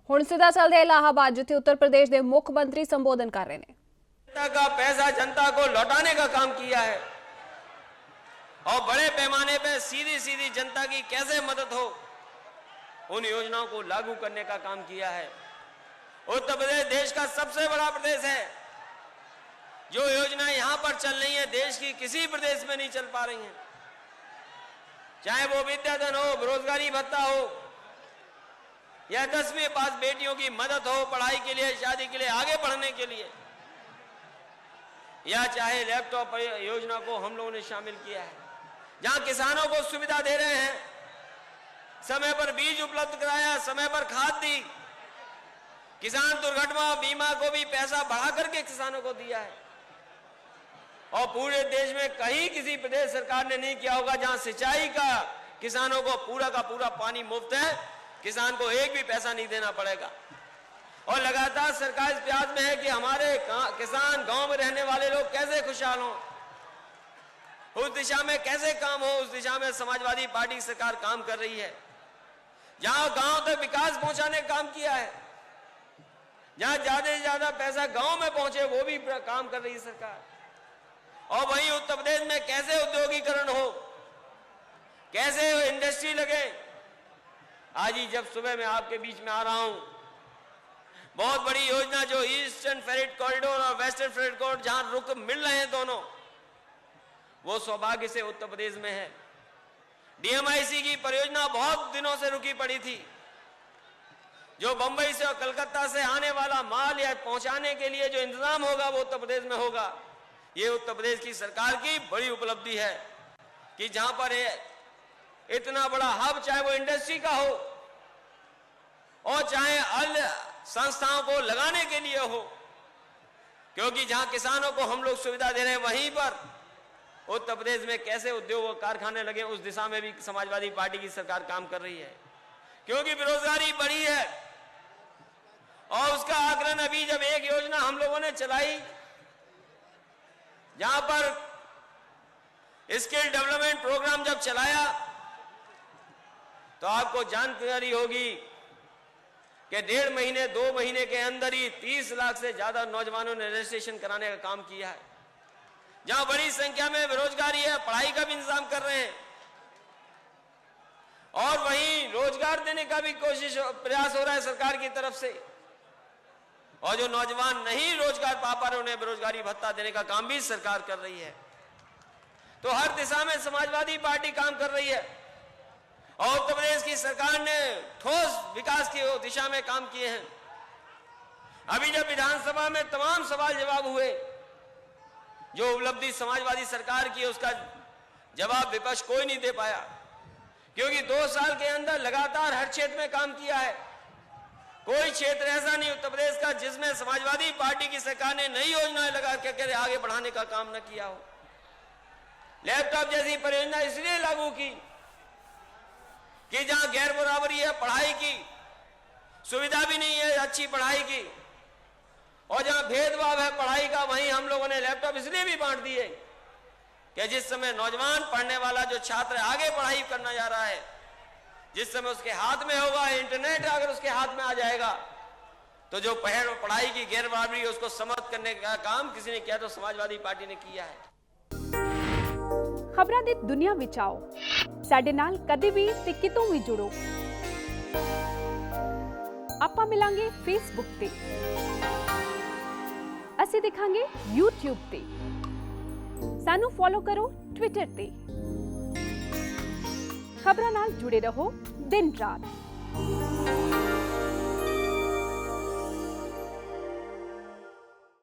ਹੁਣ ਸਿੱਧਾ ਚੱਲਦੇ इलाहाबाद, जिथे उत्तर प्रदेश के मुख्य मंत्री संबोधन कर रहे हैं। जनता का पैसा जनता को लौटाने का काम किया है और बड़े पैमाने पे सीधी सीधी जनता की कैसे मदद हो उन योजनाओं को लागू करने का काम किया है। उत्तर प्रदेश देश का सबसे बड़ा प्रदेश है। जो योजना यहां पर चल रही है देश की किसी प्रदेश में नहीं चल पा रही हैं, चाहे वो विद्याधन हो, बेरोजगारी भत्ता हो, या 10वीं पास बेटियों की मदद हो पढ़ाई के लिए, शादी के लिए, आगे बढ़ने के लिए, या चाहे लैपटॉप योजना को हम लोगों ने शामिल किया है, जहां किसानों को सुविधा दे रहे हैं, समय पर बीज उपलब्ध कराया, समय पर खाद दी, किसान दुर्घटना बीमा को भी पैसा बढ़ा करके किसानों को दिया है। और पूरे देश में कहीं किसी प्रदेश सरकार ने नहीं किया होगा जहां सिंचाई का किसानों को पूरा का पूरा पानी मुफ्त है, किसान को एक भी पैसा नहीं देना पड़ेगा। और लगातार सरकार इस प्रयास में है कि हमारे किसान, गांव में रहने वाले लोग कैसे खुशहाल हों, उस दिशा में कैसे काम हो, उस दिशा में समाजवादी पार्टी सरकार काम कर रही है। जहां गांव तक विकास पहुंचाने का काम किया है, जहां ज्यादा से ज्यादा पैसा गांव में पहुंचे वो भी काम कर रही है सरकार। और वहीं उत्तर प्रदेश में कैसे उद्योगीकरण हो, कैसे इंडस्ट्री लगे। आज ही जब सुबह मैं आपके बीच में आ रहा हूं, बहुत बड़ी योजना जो ईस्टर्न फ्रेट कॉरिडोर और वेस्टर्न फ्रेट कॉरिडोर जहां रुक मिल रहे हैं दोनों, वो सौभाग्य से उत्तर प्रदेश में है। डीएमआईसी की परियोजना बहुत दिनों से रुकी पड़ी थी। जो बंबई से और कलकत्ता से आने वाला माल या पहुंचाने के लिए जो इंतजाम होगा वो उत्तर प्रदेश में होगा। ये उत्तर प्रदेश की सरकार की बड़ी उपलब्धि है कि जहां पर इतना बड़ा हब, चाहे वो इंडस्ट्री का हो और चाहे अन्य संस्थाओं को लगाने के लिए हो, क्योंकि जहां किसानों को हम लोग सुविधा दे रहे हैं वहीं पर उत्तर प्रदेश में कैसे उद्योग और कारखाने लगे उस दिशा में भी समाजवादी पार्टी की सरकार काम कर रही है। क्योंकि बेरोजगारी बढ़ी है और उसका आकलन अभी जब एक योजना हम लोगों ने चलाई जहां पर स्किल डेवलपमेंट प्रोग्राम जब चलाया तो आपको जानकारी होगी कि 1.5 महीने 2 महीने के अंदर ही 30 लाख से ज्यादा नौजवानों ने रजिस्ट्रेशन कराने का काम किया है। जहां बड़ी संख्या में बेरोजगारी है, पढ़ाई का भी इंतजाम कर रहे हैं और वहीं रोजगार देने का भी प्रयास हो रहा है सरकार की तरफ से। और जो नौजवान नहीं रोजगार पा पा रहे उन्हें बेरोजगारी भत्ता देने का काम भी सरकार कर रही है। तो हर दिशा में समाजवादी पार्टी काम कर रही है और उत्तर प्रदेश की सरकार ने ठोस विकास की दिशा में काम किए हैं। अभी जब विधानसभा में तमाम सवाल जवाब हुए, जो उपलब्धि समाजवादी सरकार की है उसका जवाब विपक्ष कोई नहीं दे पाया, क्योंकि 2 साल के अंदर लगातार हर क्षेत्र में काम किया है। कोई क्षेत्र ऐसा नहीं उत्तर प्रदेश का जिसमें समाजवादी पार्टी की सरकार ने नई योजनाएं लगा करके आगे बढ़ाने का काम न किया हो। लैपटॉप जैसी परियोजना इसलिए लागू की कि जहां गैर बराबरी है, पढ़ाई की सुविधा भी नहीं है अच्छी पढ़ाई की, और जहां भेदभाव है पढ़ाई का, वहीं हम लोगों ने लैपटॉप इसलिए भी बांट दिए कि जिस समय नौजवान पढ़ने वाला जो छात्र आगे पढ़ाई करना जा रहा है, जिस समय उसके हाथ में होगा इंटरनेट, अगर उसके हाथ में आ जाएगा तो जो पढ़ाई की गैर बराबरी है उसको समाप्त करने का काम किसी ने किया तो समाजवादी पार्टी ने किया है। खबरां दी दुनिया विच आओ, साडे नाल कदे भी ते कितों भी जुड़ो। आपां मिलांगे फेसबुक ते, असीं दिखांगे यूट्यूब ते, सानू फॉलो करो ट्विटर ते। खबरां नाल जुड़े रहो दिन रात।